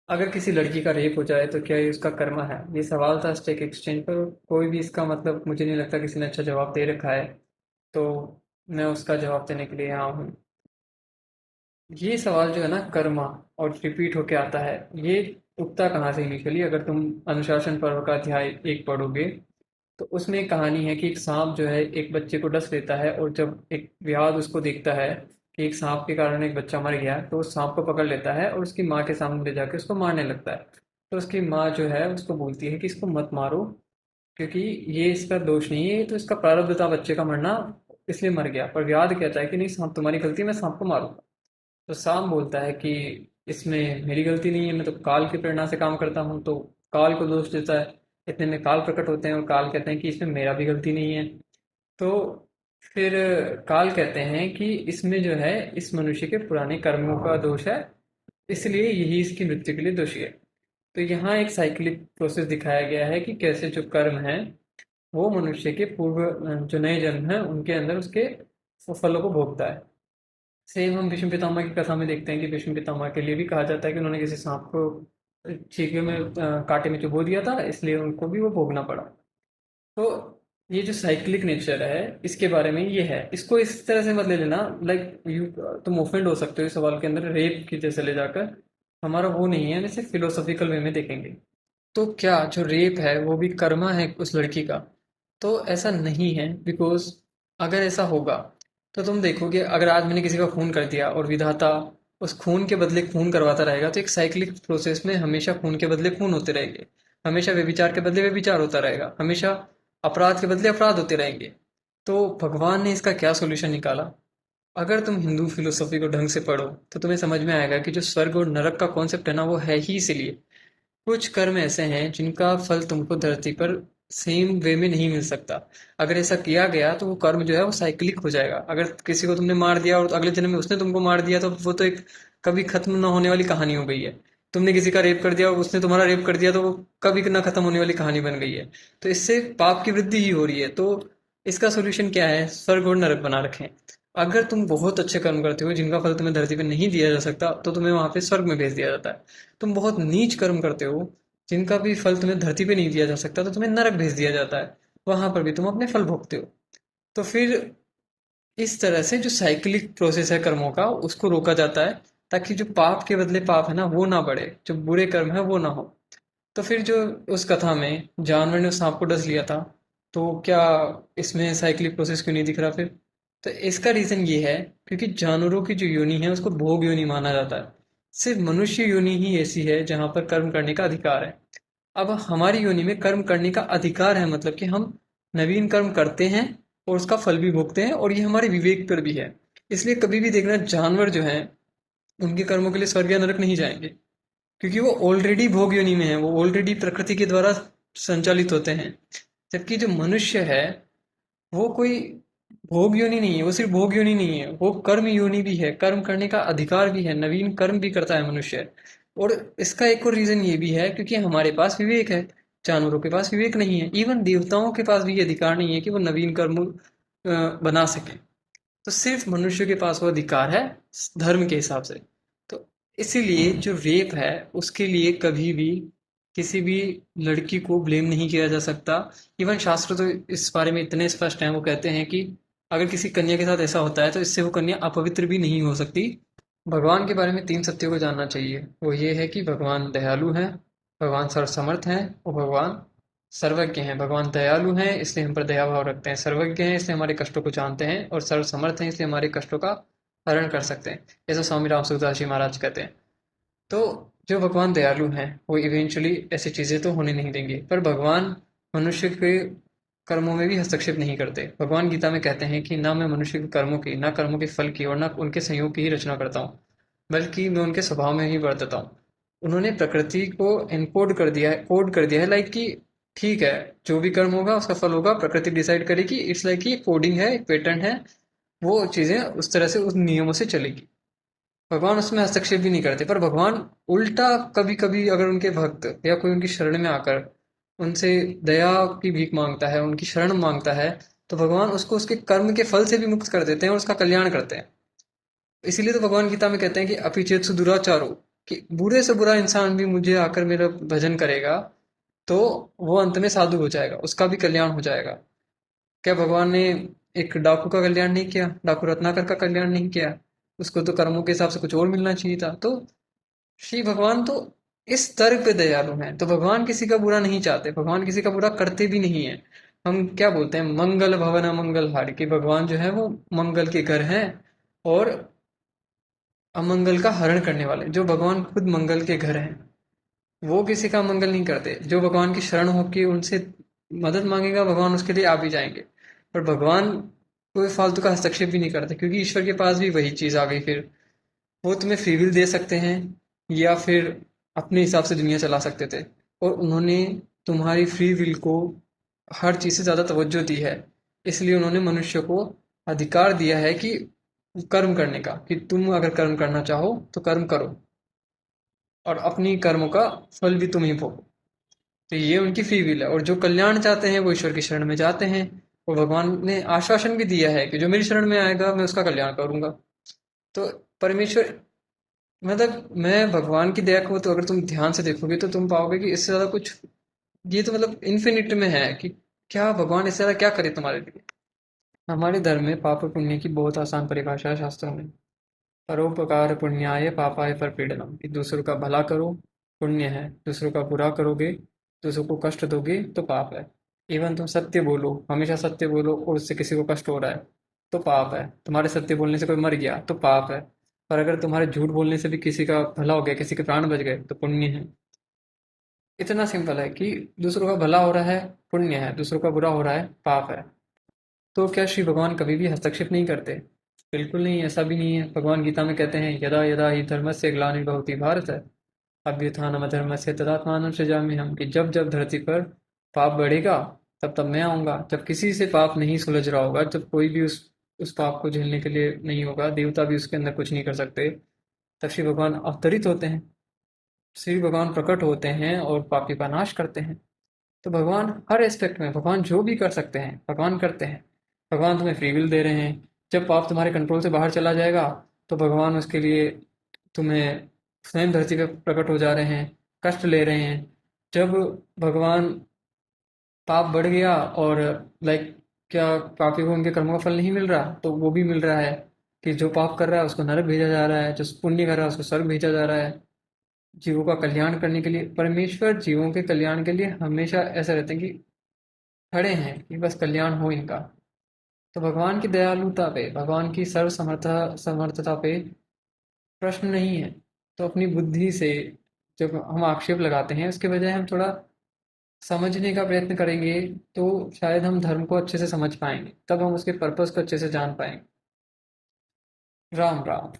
अगर किसी लड़की का रेप हो जाए तो क्या ये उसका कर्म है? ये सवाल था स्टेक एक्सचेंज पर। कोई भी इसका मतलब मुझे नहीं लगता किसी ने अच्छा जवाब दे रखा है। तो मैं उसका जवाब देने के लिए यहाँ हूँ। ये सवाल जो है ना, कर्मा और रिपीट होके आता है, ये उगता कहाँ से इनिशियली? अगर तुम अनुशासन पर्व का अध्याय 1 पढ़ोगे तो उसमें एक कहानी है कि एक सांप जो है एक बच्चे को डस लेता है, और जब एक व्याध उसको देखता है कि एक सांप के कारण एक बच्चा मर गया, तो उस सांप को पकड़ लेता है और उसकी माँ के सामने ले जाके उसको मारने लगता है। तो उसकी माँ जो है उसको बोलती है कि इसको मत मारो, क्योंकि ये इसका दोष नहीं है, ये तो इसका प्रारब्ध था बच्चे का मरना, इसलिए मर गया। पर व्याध कहता है कि नहीं सांप, तुम्हारी गलती है, मैं सांप को मारूंगा। तो सांप बोलता है कि इसमें मेरी गलती नहीं है, मैं तो काल की प्रेरणा से काम करता हूँ। तो काल को दोष देता है। इतने में काल प्रकट होते हैं और काल कहते हैं कि इसमें मेरा भी गलती नहीं है। तो फिर काल कहते हैं कि इसमें जो है इस मनुष्य के पुराने कर्मों का दोष है, इसलिए यही इसकी मृत्यु के लिए दोषी है। तो यहाँ एक साइक्लिक प्रोसेस दिखाया गया है कि कैसे जो कर्म है वो मनुष्य के पूर्व जो नए जन्म है उनके अंदर उसके फलों को भोगता है। सेम हम भीष्म पितामह की कथा में देखते हैं कि भीष्म पितामह के लिए भी कहा जाता है कि उन्होंने किसी सांप को चीखे में कांटे में चुबो दिया था, इसलिए उनको भी वो भोगना पड़ा। तो ये जो साइक्लिक नेचर है इसके बारे में ये है, इसको इस तरह से मत ले लेना लाइक यू, तुम ऑफेंड हो सकते हो इस सवाल के अंदर रेप की जैसे ले जाकर। हमारा वो नहीं है, जैसे फिलोसॉफिकल वे में देखेंगे। तो क्या जो रेप है वो भी कर्मा है उस लड़की का? तो ऐसा नहीं है, बिकॉज अगर ऐसा होगा तो तुम देखोगे, अगर आज मैंने किसी का खून कर दिया और विधाता उस खून के बदले खून करवाता रहेगा, तो एक साइक्लिक प्रोसेस में हमेशा खून के बदले खून होते रहेंगे, हमेशा व्यभिचार के बदले व्यभिचार होता रहेगा, हमेशा अपराध के बदले अपराध होते रहेंगे। तो भगवान ने इसका क्या सोल्यूशन निकाला? अगर तुम हिंदू फिलोसॉफी को ढंग से पढ़ो तो तुम्हें समझ में आएगा कि जो स्वर्ग और नरक का कॉन्सेप्ट है ना, वो है ही इसीलिए। कुछ कर्म ऐसे हैं जिनका फल तुमको धरती पर सेम वे में नहीं मिल सकता। अगर ऐसा किया गया तो वो कर्म जो है वो साइक्लिक हो जाएगा। अगर किसी को तुमने मार दिया और अगले जन्म में उसने तुमको मार दिया, तो वो तो एक कभी खत्म ना होने वाली कहानी हो गई है। तुमने किसी का रेप कर दिया और उसने तुम्हारा रेप कर दिया, तो वो कभी ना खत्म होने वाली कहानी बन गई है। तो इससे पाप की वृद्धि ही हो रही है। तो इसका सोल्यूशन क्या है? स्वर्ग और नरक बना रखें। अगर तुम बहुत अच्छे कर्म करते हो जिनका फल तुम्हें धरती पर नहीं दिया जा सकता, तो तुम्हें वहां पे स्वर्ग में भेज दिया जाता है। तुम बहुत नीच कर्म करते हो जिनका भी फल तुम्हें धरती पे नहीं दिया जा सकता, तो तुम्हें नरक भेज दिया जाता है। वहां पर भी तुम अपने फल भोगते हो। तो फिर इस तरह से जो साइक्लिक प्रोसेस है कर्मों का, उसको रोका जाता है, ताकि जो पाप के बदले पाप है ना वो ना बढ़े, जो बुरे कर्म है वो ना हो। तो फिर जो उस कथा में जानवर ने उस सांप को डस लिया था, तो क्या इसमें साइक्लिक प्रोसेस क्यों नहीं दिख रहा फिर? तो इसका रीजन ये है, क्योंकि जानवरों की जो योनि है उसको भोग योनि माना जाता है। सिर्फ मनुष्य योनि ही ऐसी है जहां पर कर्म करने का अधिकार है। अब हमारी योनि में कर्म करने का अधिकार है, मतलब कि हम नवीन कर्म करते हैं और उसका फल भी भोगते हैं, और ये हमारे विवेक पर भी है। इसलिए कभी भी देखना, जानवर जो हैं उनके कर्मों के लिए स्वर्ग या नरक नहीं जाएंगे, क्योंकि वो ऑलरेडी भोग योनि में है, वो ऑलरेडी प्रकृति के द्वारा संचालित होते हैं। जबकि जो मनुष्य है वो कोई भोग योनि नहीं है, वो सिर्फ भोग योनि नहीं है, वो कर्म योनि भी है, कर्म करने का अधिकार भी है, नवीन कर्म भी करता है मनुष्य। और इसका एक और रीजन ये भी है क्योंकि हमारे पास विवेक है। जानवरों के पास विवेक नहीं है, इवन देवताओं के पास भी ये अधिकार नहीं है कि वो नवीन कर्म बना सके। तो सिर्फ मनुष्य के पास वो अधिकार है धर्म के हिसाब से। तो इसीलिए जो रेप है उसके लिए कभी भी किसी भी लड़की को ब्लेम नहीं किया जा सकता। इवन शास्त्र तो इस बारे में इतने स्पष्ट हैं, वो कहते हैं कि अगर किसी कन्या के साथ ऐसा होता है तो इससे वो कन्या अपवित्र भी नहीं हो सकती। भगवान के बारे में 3 सत्यों को जानना चाहिए। वो ये है कि भगवान दयालु हैं, भगवान सर्वसमर्थ हैं और भगवान सर्वज्ञ हैं। भगवान दयालु हैं इसलिए हम पर दया भाव रखते हैं, सर्वज्ञ हैं इसलिए हमारे कष्टों को जानते हैं, और सर्वसमर्थ हैं इसलिए हमारे कष्टों का हरण कर सकते हैं। ऐसा स्वामी राम सुखदास जी महाराज कहते हैं। तो जो भगवान दयालु हैं वो इवेंचुअली ऐसी चीज़ें तो होने नहीं देंगे, पर भगवान मनुष्य के कर्मों में भी हस्तक्षेप नहीं करते। भगवान गीता में कहते हैं कि ना मैं मनुष्य के कर्मों की, ना कर्मों के फल की, और ना उनके संयोग की ही रचना करता हूँ, बल्कि मैं उनके स्वभाव में ही बरतता हूँ। उन्होंने प्रकृति को एनकोड कर दिया है, कोड कर दिया है, लाइक कि ठीक है, जो भी कर्म होगा उसका फल होगा, प्रकृति डिसाइड करेगी। इट्स लाइक कि कोडिंग है, एक पैटर्न है, वो चीज़ें उस तरह से उस नियमों से चलेगी। भगवान उसमें हस्तक्षेप भी नहीं करते। पर भगवान उल्टा कभी कभी अगर उनके भक्त या कोई उनकी शरण में आकर उनसे दया की भीख मांगता है, उनकी शरण मांगता है, तो भगवान उसको उसके कर्म के फल से भी मुक्त कर देते हैं और उसका कल्याण करते हैं। इसीलिए तो भगवान गीता में कहते हैं कि अपि चेत दुराचारो, कि बुरे से बुरा इंसान भी मुझे आकर मेरा भजन करेगा तो वो अंत में साधु हो जाएगा, उसका भी कल्याण हो जाएगा। क्या भगवान ने एक डाकू का कल्याण नहीं किया, डाकू रत्नाकर का कल्याण नहीं किया? उसको तो कर्मों के हिसाब से कुछ और मिलना चाहिए था। तो श्री भगवान तो इस स्तर पे दयालु हैं, तो भगवान किसी का बुरा नहीं चाहते, भगवान किसी का बुरा करते भी नहीं है। हम क्या बोलते हैं, मंगल भवन अमंगल हारी, कि भगवान जो है वो मंगल के घर हैं और अमंगल का हरण करने वाले। जो भगवान खुद मंगल के घर हैं, वो किसी का मंगल नहीं करते। जो भगवान की शरण होके उनसे मदद मांगेगा, भगवान उसके लिए आ भी जाएंगे। पर भगवान कोई फालतू का हस्तक्षेप भी नहीं करते, क्योंकि ईश्वर के पास भी वही चीज आ गई फिर। वो तुम्हें फ्री विल दे सकते हैं या फिर अपने हिसाब से दुनिया चला सकते थे, और उन्होंने तुम्हारी फ्री विल को हर चीज से ज्यादा तवज्जो दी है। इसलिए उन्होंने मनुष्य को अधिकार दिया है कि कर्म करने का, कि तुम अगर कर्म करना चाहो तो कर्म करो और अपनी कर्मों का फल भी तुम ही भोगो। तो ये उनकी फ्री विल है, और जो कल्याण चाहते हैं वो ईश्वर की शरण में जाते हैं। और भगवान ने आश्वासन भी दिया है कि जो मेरी शरण में आएगा मैं उसका कल्याण करूंगा। तो परमेश्वर, मतलब मैं भगवान की दया को तो अगर तुम ध्यान से देखोगे तो तुम पाओगे कि इससे ज्यादा कुछ, ये तो मतलब इन्फिनिट में है कि क्या भगवान इससे ज्यादा क्या करे तुम्हारे लिए। हमारे धर्म में पाप और पुण्य की बहुत आसान परिभाषा है शास्त्रों में। परोपकार पुण्याय पापाय परपीडनम, कि दूसरों का भला करो पुण्य है, दूसरों का बुरा करोगे, दूसरों को कष्ट दोगे तो पाप है। इवन तुम सत्य बोलो, हमेशा सत्य बोलो और उससे किसी को कष्ट हो रहा है तो पाप है। तुम्हारे सत्य बोलने से कोई मर गया तो पाप है। पर अगर तुम्हारे झूठ बोलने से भी किसी का भला हो गया, किसी के प्राण बच गए, तो पुण्य है। इतना सिंपल है कि दूसरों का भला हो रहा है पुण्य है, दूसरों का बुरा हो रहा है पाप है। तो क्या श्री भगवान कभी भी हस्तक्षेप नहीं करते? बिल्कुल नहीं, ऐसा भी नहीं है। भगवान गीता में कहते हैं, यदा यदा हि धर्मस्य ग्लानिर्भवति भारत अभ्युत्थानम अधर्मस्य तदात्मानं सृजाम्यहम्, हम कि जब जब धरती पर पाप बढ़ेगा तब तब मैं आऊंगा। जब किसी से पाप नहीं सुलझ रहा होगा, जब कोई भी उस पाप को झेलने के लिए नहीं होगा, देवता भी उसके अंदर कुछ नहीं कर सकते, तब श्री भगवान अवतरित होते हैं। श्री भगवान प्रकट होते हैं और पापी का नाश करते हैं। तो भगवान हर एस्पेक्ट में, भगवान जो भी कर सकते हैं भगवान करते हैं। भगवान तुम्हें फ्री विल दे रहे हैं। जब पाप तुम्हारे कंट्रोल से बाहर चला जाएगा तो भगवान उसके लिए तुम्हें स्वयं धरती पे प्रकट हो जा रहे हैं, कष्ट ले रहे हैं। जब भगवान पाप बढ़ गया और लाइक, क्या पापी को उनके कर्मों का फल नहीं मिल रहा? तो वो भी मिल रहा है, कि जो पाप कर रहा है उसको नरक भेजा जा रहा है, जो पुण्य कर रहा है उसको स्वर्ग भेजा जा रहा है। जीवों का कल्याण करने के लिए परमेश्वर जीवों के कल्याण के लिए हमेशा ऐसा रहते हैं कि खड़े हैं, कि बस कल्याण हो इनका। तो भगवान की दयालुता पे, भगवान की समर्थता पे प्रश्न नहीं है। तो अपनी बुद्धि से जब हम आक्षेप लगाते हैं, उसके बजाय हम थोड़ा समझने का प्रयत्न करेंगे तो शायद हम धर्म को अच्छे से समझ पाएंगे, तब हम उसके पर्पस को अच्छे से जान पाएंगे। राम राम।